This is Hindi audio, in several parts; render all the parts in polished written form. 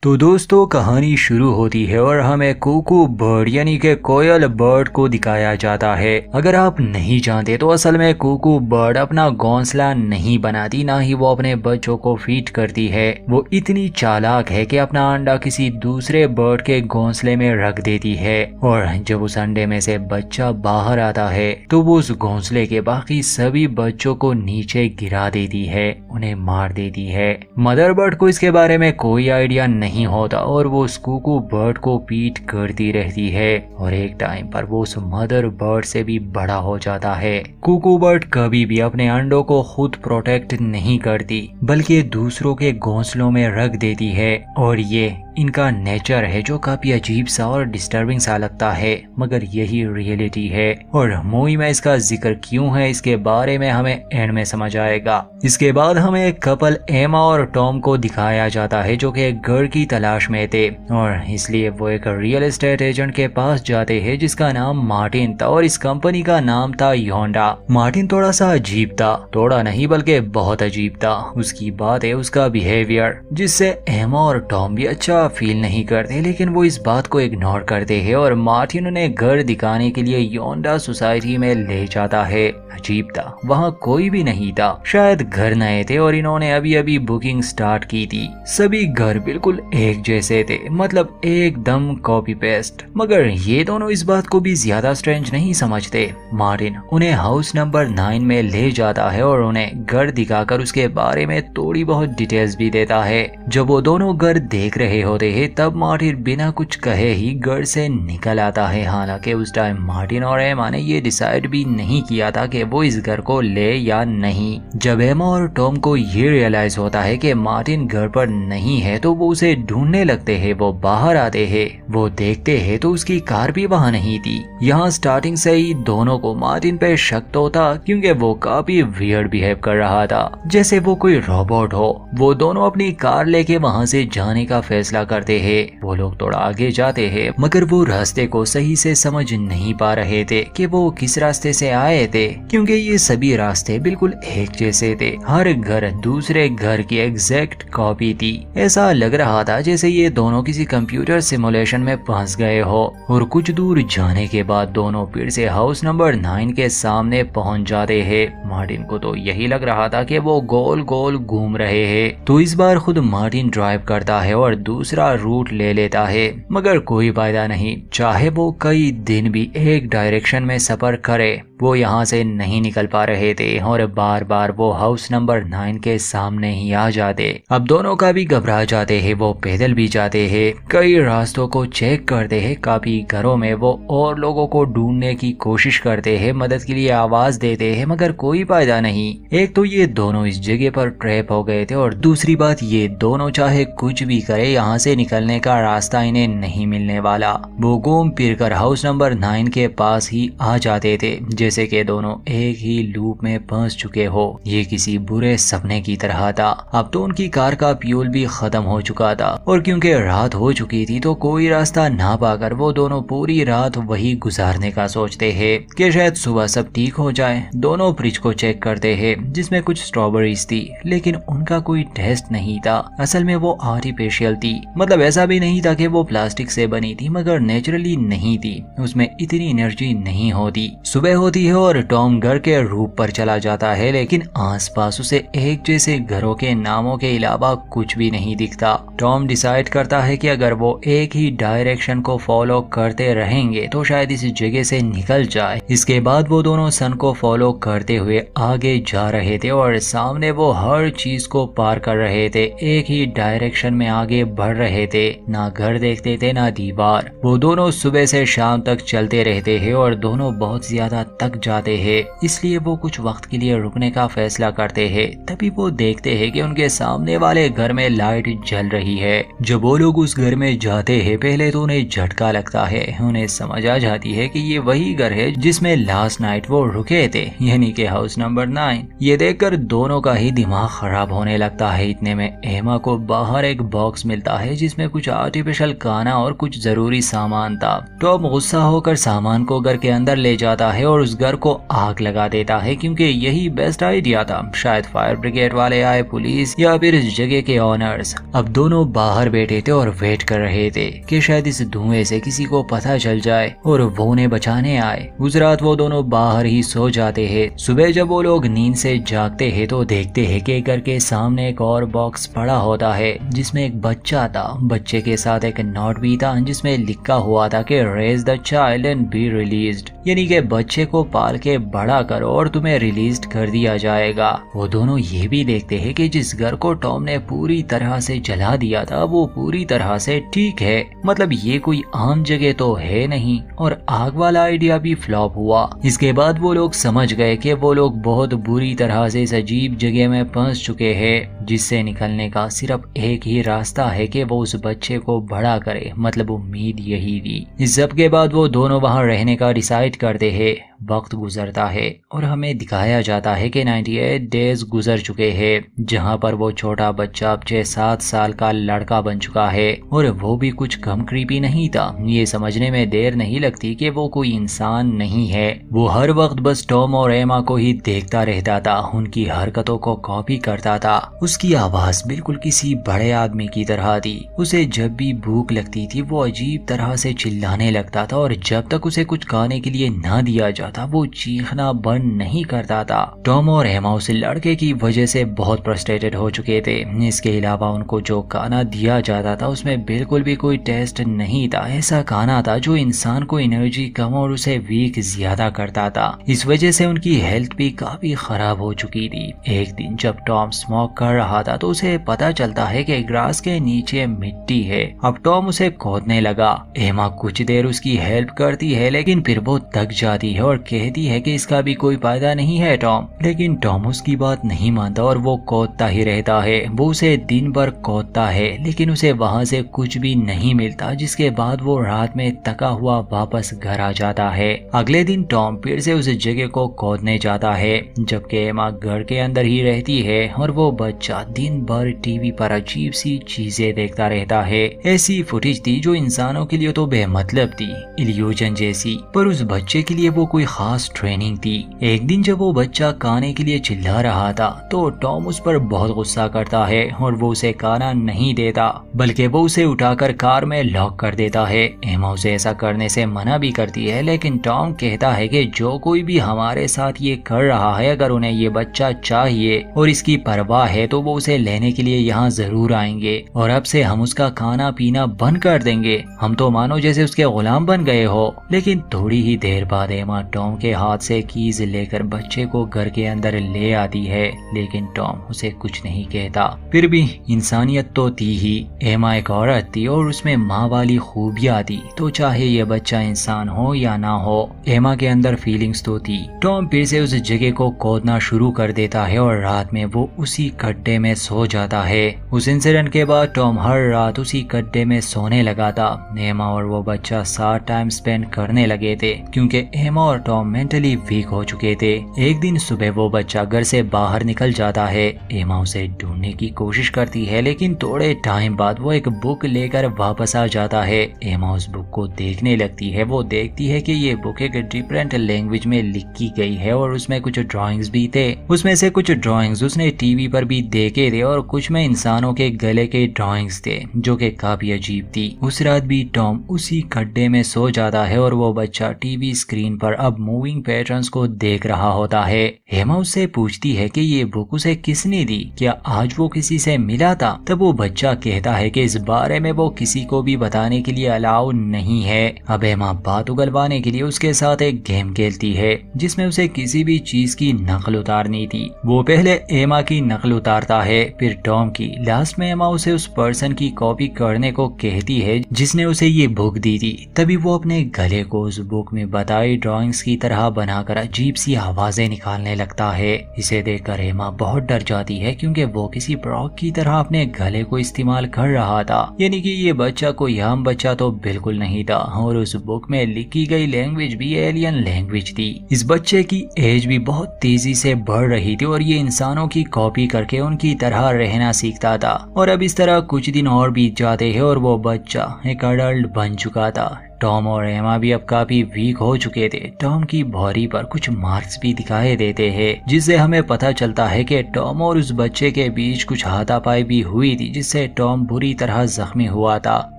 तो दोस्तों कहानी शुरू होती है और हमें कुकू बर्ड यानी कि कोयल बर्ड को दिखाया जाता है। अगर आप नहीं जानते तो असल में कुकू बर्ड अपना घोंसला नहीं बनाती, ना ही वो अपने बच्चों को फीड करती है। वो इतनी चालाक है कि अपना अंडा किसी दूसरे बर्ड के घोंसले में रख देती है और जब उस अंडे में से बच्चा बाहर आता है तो वो उस घोंसले के बाकी सभी बच्चों को नीचे गिरा देती है, उन्हें मार देती है। मदर बर्ड को इसके बारे में कोई आइडिया नहीं होता और वो उस कुकू बर्ड को पीट करती रहती है और एक टाइम पर वो उस मदर बर्ड से भी बड़ा हो जाता है। कुकू बर्ड कभी भी अपने अंडों को खुद प्रोटेक्ट नहीं करती बल्कि दूसरों के घोंसलों में रख देती है और ये इनका नेचर है जो काफी अजीब सा और डिस्टर्बिंग सा लगता है, मगर यही रियलिटी है। और मूवी में इसका जिक्र क्यों है इसके बारे में हमें एंड में समझ आएगा। इसके बाद हमें एक कपल एमा और टॉम को दिखाया जाता है जो कि एक घर की तलाश में थे और इसलिए वो एक रियल एस्टेट एजेंट के पास जाते हैं जिसका नाम मार्टिन था और इस कंपनी का नाम था योंडा। मार्टिन थोड़ा सा अजीब था, थोड़ा नहीं बल्कि बहुत अजीब था। उसकी बात है उसका बिहेवियर जिससे एमा और टॉम भी अच्छा फील नहीं करते, लेकिन वो इस बात को इग्नोर करते हैं और मार्टिन उन्हें घर दिखाने के लिए योंडा सोसाइटी में ले जाता है। अजीब था, वहाँ कोई भी नहीं था, शायद घर नए थे और इन्होंने अभी अभी बुकिंग स्टार्ट की थी। सभी घर बिल्कुल एक जैसे थे, मतलब एकदम कॉपी पेस्ट। मगर ये दोनों इस बात को भी ज्यादा स्ट्रेंज नहीं समझते। मार्टिन उन्हें हाउस नंबर 9 में ले जाता है और उन्हें घर दिखाकर उसके बारे में थोड़ी बहुत डिटेल्स भी देता है। जब वो दोनों घर देख रहे होते हैं तब मार्टिन बिना कुछ कहे ही घर से निकल आता है। हालांकि उस टाइम मार्टिन और एमा ने ये डिसाइड भी नहीं किया था कि वो इस घर को ले या नहीं। जब एमा और टॉम को ये रियलाइज होता है कि मार्टिन घर पर नहीं है तो वो उसे ढूंढने लगते हैं। वो बाहर आते हैं, वो देखते हैं तो उसकी कार भी वहाँ नहीं थी। यहाँ स्टार्टिंग से ही दोनों को मार्टिन पे शक तो था क्योंकि वो काफी वियर्ड बिहेव कर रहा था, जैसे वो कोई रोबोट हो। वो दोनों अपनी कार लेके वहाँ से जाने का फैसला करते हैं। वो लोग थोड़ा आगे जाते हैं मगर वो रास्ते को सही से समझ नहीं पा रहे थे कि वो किस रास्ते से आए थे, क्योंकि ये सभी रास्ते बिल्कुल एक जैसे थे। हर घर दूसरे घर की एग्जैक्ट कॉपी थी। ऐसा लग रहा था जैसे ये दोनों किसी कंप्यूटर सिमुलेशन में फंस गए हो। और कुछ दूर जाने के बाद दोनों फिर से हाउस नंबर 9 के सामने पहुंच जाते हैं। मार्टिन को तो यही लग रहा था कि वो गोल गोल घूम रहे हैं, तो इस बार खुद मार्टिन ड्राइव करता है और दूसरा रूट ले लेता है, मगर कोई फायदा नहीं। चाहे वो कई दिन भी एक डायरेक्शन में सफर करे, वो यहाँ से नहीं निकल पा रहे थे और बार बार वो हाउस नंबर 9 के सामने ही आ जाते। अब दोनों का भी घबरा जाते हैं, वो पैदल भी जाते हैं, कई रास्तों को चेक करते हैं, काफी घरों में वो और लोगों को ढूंढने की कोशिश करते हैं, मदद के लिए आवाज देते हैं, मगर कोई फायदा नहीं। एक तो ये दोनों इस जगह पर ट्रैप हो गए थे और दूसरी बात ये दोनों चाहे कुछ भी करे यहाँ से निकलने का रास्ता इन्हें नहीं मिलने वाला। वो घूम फिर कर हाउस नंबर 9 के पास ही आ जाते थे जैसे कि दोनों एक ही लूप में फंस चुके हो। ये किसी बुरे सपने की तरह था। अब तो उनकी कार का फ्यूल भी खत्म हो चुका था और क्योंकि रात हो चुकी थी तो कोई रास्ता ना पाकर वो दोनों पूरी रात वही गुजारने का सोचते हैं कि शायद सुबह सब ठीक हो जाए। दोनों फ्रिज को चेक करते हैं जिसमें कुछ स्ट्रॉबेरीज थी, लेकिन उनका कोई टेस्ट नहीं था। असल में वो आर्टिफिशियल थी, मतलब ऐसा भी नहीं था कि वो प्लास्टिक से बनी थी, मगर नेचुरली नहीं थी, उसमें इतनी एनर्जी नहीं होती। सुबह होती है और टॉम घर के रूप पर चला जाता है, लेकिन आसपास उसे एक जैसे घरों के नामों के अलावा कुछ भी नहीं दिखता। टॉम डिसाइड करता है कि अगर वो एक ही डायरेक्शन को फॉलो करते रहेंगे तो शायद इस जगह से निकल जाए। इसके बाद वो दोनों सन को फॉलो करते हुए आगे जा रहे थे और सामने वो हर चीज को पार कर रहे थे, एक ही डायरेक्शन में आगे बढ़ रहे थे। ना घर देखते थे ना दीवार। वो दोनों सुबह से शाम तक चलते रहते हैं और दोनों बहुत ज्यादा थक जाते हैं, इसलिए वो कुछ वक्त के लिए रुकने का फैसला करते हैं। तभी वो देखते हैं कि उनके सामने वाले घर में लाइट जल रही है। जब वो लोग उस घर में जाते हैं पहले तो उन्हें झटका लगता है, उन्हें समझ आ जाती है कि ये वही घर है जिसमें लास्ट नाइट वो रुके थे, यानी कि हाउस नंबर 9। ये देखकर दोनों का ही दिमाग खराब होने लगता है। इतने में एमा को बाहर एक बॉक्स मिलता है जिसमें कुछ आर्टिफिशियल खाना और कुछ जरूरी सामान था। टॉम गुस्सा होकर सामान को घर के अंदर ले जाता है और उस घर को आग लगा देता है क्योंकि यही बेस्ट आइडिया था। शायद फायर ब्रिगेड वाले आए, पुलिस या फिर इस जगह के ऑनर्स। अब दोनों बाहर बैठे थे और वेट कर रहे थे कि शायद इस धुएं से किसी को पता चल जाए और वो उन्हें बचाने आए। उस रात वो दोनों बाहर ही सो जाते हैं। सुबह जब वो लोग नींद से जागते हैं तो देखते हैं कि घर के सामने एक और बॉक्स पड़ा होता है जिसमें एक बच्चा था। बच्चे के साथ एक नोट भी था जिसमें लिखा हुआ था कि raise the child and be released, यानी कि बच्चे को पाल के बड़ा करो और तुम्हें रिलीज कर दिया जाएगा। वो दोनों ये भी देखते हैं कि जिस घर को टॉम ने पूरी तरह से जला दिया था वो पूरी तरह से ठीक है, मतलब ये कोई आम जगह तो है नहीं, और आग वाला आइडिया भी फ्लॉप हुआ। इसके बाद वो लोग समझ गए कि वो लोग बहुत बुरी तरह से इस अजीब जगह में फंस चुके हैं, जिससे निकलने का सिर्फ एक ही रास्ता है कि वो उस बच्चे को बड़ा करे, मतलब उम्मीद यही थी। इस सब के बाद वो दोनों वहां रहने का डिसाइड करते हैं। वक्त गुजरता है और हमें दिखाया जाता है कि 98 डेज गुजर चुके हैं जहां पर वो छोटा बच्चा अब 6-7 साल का लड़का बन चुका है, और वो भी कुछ कम क्रीपी नहीं था। ये समझने में देर नहीं लगती कि वो कोई इंसान नहीं है। वो हर वक्त बस टॉम और एमा को ही देखता रहता था, उनकी हरकतों को कॉपी करता था। उसकी आवाज बिल्कुल किसी बड़े आदमी की तरह थी। उसे जब भी भूख लगती थी वो अजीब तरह से चिल्लाने लगता था, और जब तक उसे कुछ खाने के लिए ना दिया जाता वो चीखना बंद नहीं करता था। टॉम और एमा उस लड़के की वजह से बहुत फ्रस्ट्रेटेड हो चुके थे। इसके अलावा उनको जो खाना दिया जाता था उसमें बिल्कुल भी कोई टेस्ट नहीं था। ऐसा खाना था जो इंसान को एनर्जी कम और उसे वीक ज्यादा करता था। इस वजह से उनकी हेल्थ भी काफी खराब हो चुकी थी। एक दिन जब टॉम स्मोक कर रहा था तो उसे पता चलता है कि ग्रास के नीचे मिट्टी है। अब टॉम उसे खोदने लगा। एमा कुछ देर उसकी हेल्प करती है लेकिन फिर वो थक जाती है और कहती है कि इसका भी कोई फायदा नहीं है टॉम। लेकिन टॉम उसकी बात नहीं मानता और वो खोदता ही रहता है। वो उसे दिन भर खोदता है लेकिन उसे वहां से कुछ भी नहीं मिलता, जिसके बाद वो रात में थका हुआ वापस घर आ जाता है। अगले दिन टॉम फिर से उस जगह को खोदने जाता है जबकि एमा घर के अंदर ही रहती है और वो बच्चा दिन भर टीवी पर अजीब सी चीजें देखता रहता है। ऐसी फुटेज थी जो इंसानों के लिए तो बेमतलब थी, इल्यूजन जैसी, पर उस बच्चे के लिए वो कोई खास ट्रेनिंग थी। एक दिन जब वो बच्चा खाने के लिए चिल्ला रहा था तो टॉम उस पर बहुत गुस्सा करता है और वो उसे खाना नहीं देता बल्कि वो उसे उठाकर कार में लॉक कर देता है। एमा उसे ऐसा करने से मना भी करती है लेकिन टॉम कहता है कि जो कोई भी हमारे साथ ये कर रहा है, अगर उन्हें ये बच्चा चाहिए और इसकी परवाह है तो वो उसे लेने के लिए यहाँ जरूर आएंगे और अब से हम उसका खाना पीना बंद कर देंगे। हम तो मानो जैसे उसके गुलाम बन गए हो। लेकिन थोड़ी ही देर बाद एमा टॉम के हाथ से कीज लेकर बच्चे को घर के अंदर ले आती है, लेकिन टॉम उसे कुछ नहीं कहता। फिर भी इंसानियत तो थी ही। एमा एक औरत थी और उसमें माँ वाली खूबियाँ थी, तो चाहे ये बच्चा इंसान हो या ना हो, एमा के अंदर फीलिंग्स तो थी। टॉम फिर से उस जगह को खोदना शुरू कर देता है और रात में वो उसी गड्ढे में सो जाता है। उस इंसिडेंट के बाद टॉम हर रात उसी गड्ढे में सोने लगा था। एमा और वो बच्चा साथ टाइम स्पेंड करने लगे थे क्योंकि एमा और टॉम मेंटली वीक हो चुके थे। एक दिन सुबह वो बच्चा घर से बाहर निकल जाता है। एमा उसे ढूंढने की कोशिश करती है लेकिन थोड़े टाइम बाद वो एक बुक लेकर वापस आ जाता है। एमा उस बुक को देखने लगती है। वो देखती है कि ये बुक एक डिफरेंट लैंग्वेज में लिखी गई है और उसमें कुछ ड्राइंग्स भी थे। उसमें से कुछ ड्राइंग्स उसने टीवी पर भी देखे थे और कुछ में इंसानों के गले के ड्राइंग्स थे जो कि काफी अजीब थी। उस रात भी टॉम उसी गड्ढे में सो जाता है और वो बच्चा टीवी स्क्रीन पर अब मूविंग पैटर्न्स को देख रहा होता है। हेमा उससे पूछती है कि ये बुक उसे किसने दी, क्या आज वो किसी से मिला था? तब वो बच्चा कहता है कि इस बारे में वो किसी को भी बताने के लिए अलाउ नहीं है। अब हेमा बात उगलवाने के लिए उसके साथ एक गेम खेलती है जिसमें उसे किसी भी चीज की नकल उतारनी थी। वो पहले एमा की नकल उतारता है, फिर टॉम की। लास्ट में एमा उसे उस पर्सन की कॉपी करने को कहती है जिसने उसे ये बुक दी थी। तभी वो अपने गले को उस बुक में बताई ड्राइंग्स की तरह बनाकर अजीब सी आवाजें निकालने लगता है। इसे देखकर एमा बहुत डर जाती है क्योंकि वो किसी प्रॉक की तरह अपने गले को इस्तेमाल कर रहा था, यानी कि ये बच्चा कोई आम बच्चा तो बिल्कुल नहीं था और उस बुक में लिखी गई लैंग्वेज भी एलियन लैंग्वेज थी। इस बच्चे की एज भी बहुत तेजी से बढ़ रही थी और ये इंसानों की कॉपी करके उनकी तरह रहना सीखता था। और अब इस तरह कुछ दिन और बीत जाते हैं और वो बच्चा एक अडल्ट बन चुका था। टॉम और एमा भी अब काफी वीक हो चुके थे। टॉम की बॉडी पर कुछ मार्क्स भी दिखाई देते हैं, जिससे हमें पता चलता है कि टॉम और उस बच्चे के बीच कुछ हाथापाई भी हुई थी, जिससे टॉम बुरी तरह जख्मी हुआ था।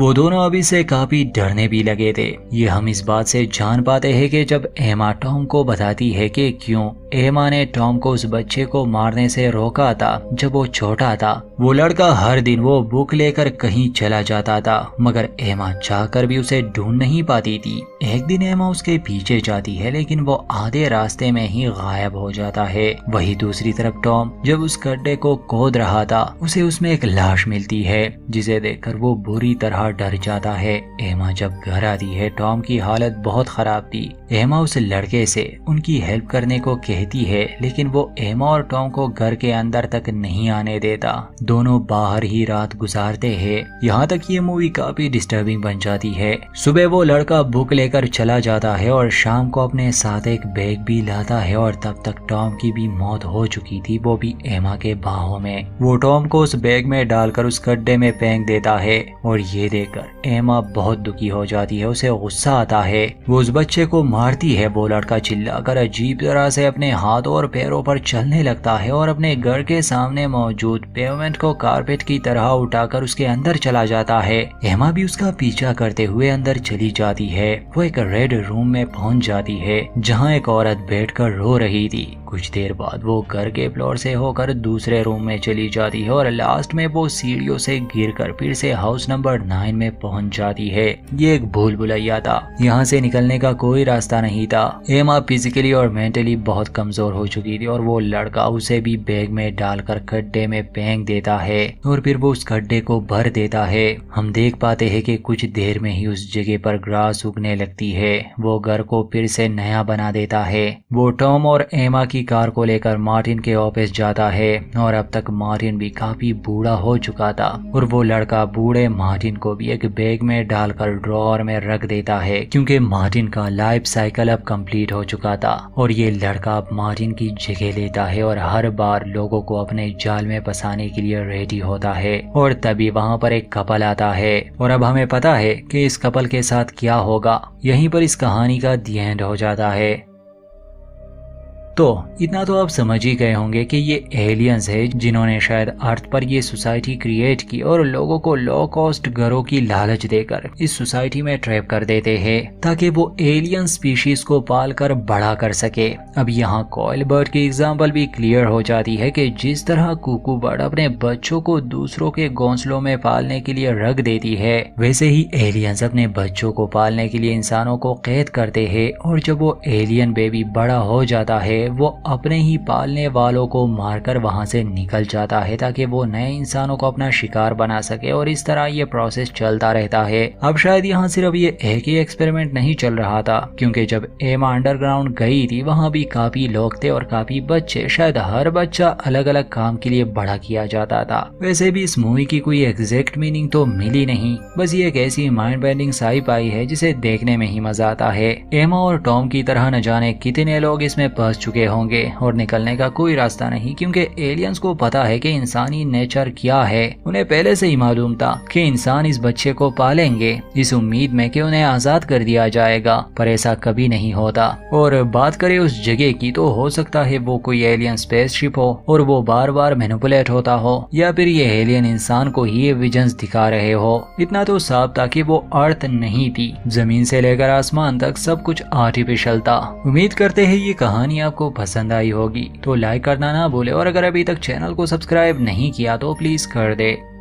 वो दोनों अभी से काफी डरने भी लगे थे। ये हम इस बात से जान पाते हैं कि जब एमा टॉम को बताती है कि क्यों एमा ने टॉम को उस बच्चे को मारने से रोका था जब वो छोटा था। वो लड़का हर दिन वो बुक लेकर कहीं चला जाता था, मगर एमा चाहकर भी उसे ढूंढ नहीं पाती थी। एक दिन एमा उसके पीछे जाती है, लेकिन वो आधे रास्ते में ही गायब हो जाता है। वही दूसरी तरफ टॉम जब उस गड्ढे को खोद रहा था, उसे उसमें एक लाश मिलती है, जिसे देखकर वो बुरी तरह डर जाता है। एमा जब घर आती है, टॉम की हालत बहुत खराब थी। एमा उस लड़के से उनकी हेल्प करने को कहती है, लेकिन वो एमा और टॉम को घर के अंदर तक नहीं आने देता। दोनों बाहर ही रात गुजारते हैं। यहाँ तक ये मूवी काफी डिस्टर्बिंग बन जाती है। सुबह वो लड़का बुक लेकर चला जाता है और शाम को अपने साथ एक बैग भी लाता है, और तब तक टॉम की भी मौत हो चुकी थी, वो भी एमा के बाहों में। वो टॉम को उस बैग में डालकर उस गड्ढे में फेंक देता है, और ये देखकर एमा बहुत दुखी हो जाती है। उसे गुस्सा आता है, वो उस बच्चे को मारती है। वो लड़का चिल्लाकर अजीब तरह से अपने हाथों और पैरों पर चलने लगता है और अपने घर के सामने मौजूद पेवमेंट को कारपेट की तरह उठाकर उसके अंदर चला जाता है। एमा भी उसका पीछा करते हुए अंदर चली जाती है। वो एक रेड रूम में पहुंच जाती है, जहां एक औरत बैठकर रो रही थी। कुछ देर बाद वो घर के फ्लोर से होकर दूसरे रूम में चली जाती है, और लास्ट में वो सीढ़ियों से गिरकर फिर से हाउस नंबर 9 में पहुंच जाती है। ये एक भूल भुलैया था, यहाँ से निकलने का कोई रास्ता नहीं था। एमा फिजिकली और मेंटली बहुत कमजोर हो चुकी थी, और वो लड़का उसे भी बैग में डालकर गड्ढे में फेंक देता है, और फिर वो उस गड्ढे को भर देता है। हम देख पाते हैं कि कुछ देर में ही उस जगह पर ग्रास उगने लगती है। वो घर को फिर से नया बना देता है। वो टॉम और एमा की कार को लेकर मार्टिन के ऑफिस जाता है, और अब तक मार्टिन भी काफी बूढ़ा हो चुका था, और वो लड़का बूढ़े मार्टिन को भी एक बैग में डालकर ड्रॉअर में रख देता है, क्योंकि मार्टिन का लाइफ साइकिल अब कंप्लीट हो चुका था। और ये लड़का अब मार्टिन की जगह लेता है और हर बार लोगों को अपने जाल में फंसाने के लिए रेडी होता है। और तभी वहाँ पर एक कपल आता है, और अब हमें पता है कि इस कपल के साथ क्या होगा। यहीं पर इस कहानी का दी एंड हो जाता है। तो इतना तो आप समझ ही गए होंगे कि ये एलियंस है, जिन्होंने शायद अर्थ पर ये सोसाइटी क्रिएट की और लोगों को लो कॉस्ट घरों की लालच देकर इस सोसाइटी में ट्रैप कर देते हैं, ताकि वो एलियन स्पीशीज को पाल कर बड़ा कर सके। अब यहाँ कॉयल बर्ड की एग्जाम्पल भी क्लियर हो जाती है कि जिस तरह कुकू बर्ड अपने बच्चों को दूसरों के घोंसलों में पालने के लिए रख देती है, वैसे ही एलियंस अपने बच्चों को पालने के लिए इंसानों को कैद करते हैं। और जब वो एलियन बेबी बड़ा हो जाता है, वो अपने ही पालने वालों को मारकर वहां से निकल जाता है, ताकि वो नए इंसानों को अपना शिकार बना सके। और इस तरह ये प्रोसेस चलता रहता है। अब शायद यहाँ सिर्फ ये एक ही एक्सपेरिमेंट नहीं चल रहा था, क्योंकि जब एमा अंडरग्राउंड गई थी, वहाँ भी काफी लोग थे और काफी बच्चे। शायद हर बच्चा अलग अलग काम के लिए बड़ा किया जाता था। वैसे भी इस मूवी की कोई एग्जैक्ट मीनिंग तो मिली नहीं, बस ये एक ऐसी माइंड बेंडिंग साई-फाई है जिसे देखने में ही मजा आता है। एमा और टॉम की तरह न जाने कितने लोग इसमें फंस चुके होंगे और निकलने का कोई रास्ता नहीं, क्योंकि एलियंस को पता है कि इंसानी नेचर क्या है। उन्हें पहले से ही मालूम था कि इंसान इस बच्चे को पालेंगे, इस उम्मीद में कि उन्हें आजाद कर दिया जाएगा, पर ऐसा कभी नहीं होता। और बात करें उस जगह की, तो हो सकता है वो कोई एलियन स्पेसशिप हो और वो बार बार मैनिपुलेट होता हो, या फिर ये एलियन इंसान को ही ये विजन्स दिखा रहे हो। इतना तो साफ था कि वो अर्थ नहीं थी, जमीन से लेकर आसमान तक सब कुछ आर्टिफिशियल था। उम्मीद करते हैं ये कहानी आपको पसंद आई होगी, तो लाइक करना ना भूले, और अगर अभी तक चैनल को सब्सक्राइब नहीं किया तो प्लीज कर दे।